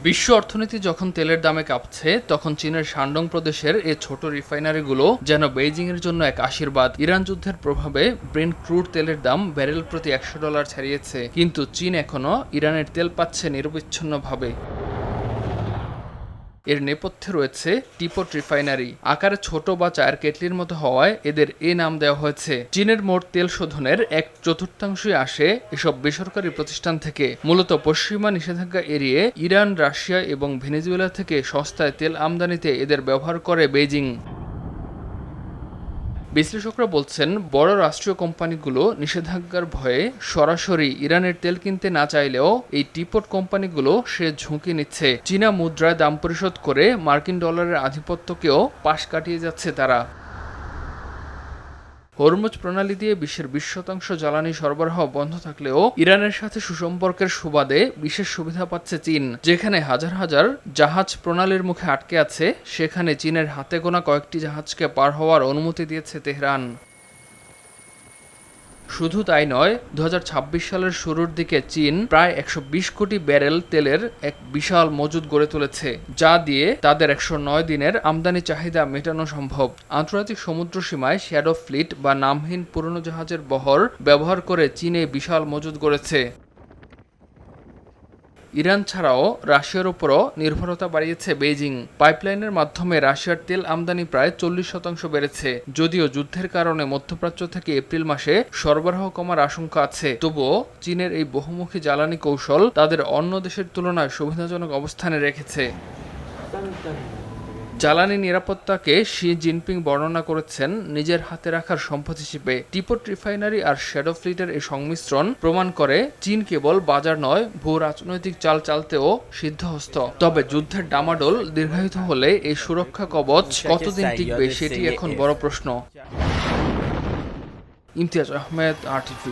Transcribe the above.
বিশ্ব অর্থনীতি যখন তেলের দামে কাঁপছে, তখন চীনের শানডং প্রদেশের এই ছোট রিফাইনারিগুলো যেন বেইজিংয়ের জন্য এক আশীর্বাদ। ইরান যুদ্ধের প্রভাবে ব্রেন্ট ক্রুড তেলের দাম ব্যারেল প্রতি $100 ছাড়িয়েছে, কিন্তু চীন এখনও ইরানের তেল পাচ্ছে নিরবচ্ছিন্নভাবে। এর নেপথ্যে রয়েছে টিপট রিফাইনারি। আকারে ছোট বা চায়ের কেটলির মতো হওয়ায় এদের এ নাম দেওয়া হয়েছে। চীনের মোট তেল শোধনের 1/4 আসে এসব বেসরকারি প্রতিষ্ঠান থেকে। মূলত পশ্চিমা নিষেধাজ্ঞা এড়িয়ে ইরান, রাশিয়া এবং ভেনেজুয়েলা থেকে সস্তায় তেল আমদানিতে এদের ব্যবহার করে বেইজিং। বিশ্লেষকরা বলছেন, বড় রাষ্ট্রীয় কোম্পানিগুলো নিষেধাজ্ঞার ভয়ে সরাসরি ইরানের তেল কিনতে না চাইলেও এই টিপট কোম্পানিগুলো সে ঝুঁকি নিচ্ছে। চীনা মুদ্রায় দাম পরিশোধ করে মার্কিন ডলারের আধিপত্যকেও পাশ কাটিয়ে যাচ্ছে তারা। হরমুজ প্রণালী দিয়ে বিশ্বের 20% জ্বালানি সরবরাহ বন্ধ থাকলেও ইরানের সাথে সুসম্পর্কের সুবাদে বিশেষ সুবিধা পাচ্ছে চীন। যেখানে হাজার হাজার জাহাজ প্রণালীর মুখে আটকে আছে, সেখানে চীনের হাতে গোনা কয়েকটি জাহাজকে পার হওয়ার অনুমতি দিয়েছে তেহরান। শুধু তাই নয়, 2026 সালের শুরুর দিকে চীন প্রায় 120 কোটি ব্যারেল তেলের এক বিশাল মজুদ গড়ে তুলেছে, যা দিয়ে তাদের 109 দিনের আমদানি চাহিদা মেটানো সম্ভব। আন্তর্জাতিক সমুদ্র সীমায় শ্যাডো ফ্লিট বা নামহীন পুরনো জাহাজের বহর ব্যবহার করে চীন এই বিশাল মজুদ গড়েছে। ইরান ছাড়াও রাশিয়ার উপরও নির্ভরতা বাড়িয়েছে বেইজিং। পাইপলাইনের মাধ্যমে রাশিয়ার তেল আমদানি প্রায় 40% বেড়েছে। যদিও যুদ্ধের কারণে মধ্যপ্রাচ্য থেকে এপ্রিল মাসে সরবরাহ কমার আশঙ্কা আছে, তবুও চীনের এই বহুমুখী জ্বালানি কৌশল তাদের অন্য দেশের তুলনায় সুবিধাজনক অবস্থানে রেখেছে। জ্বালানি নিরাপত্তাকে শি জিনপিং বর্ণনা করেছেন নিজের হাতে রাখার সম্পদ হিসেবে। টিপট রিফাইনারি আর শ্যাডো ফ্লিটের এই সংমিশ্রণ প্রমাণ করে চীন কেবল বাজার নয়, ভূ রাজনৈতিক চাল চালতেও সিদ্ধহস্ত। তবে যুদ্ধের ডামাডোল দীর্ঘায়িত হলে এই সুরক্ষা কবচ কতদিন টিকবে, সেটি এখন বড় প্রশ্ন। ইমতিয়াজ আহমেদ, RTV।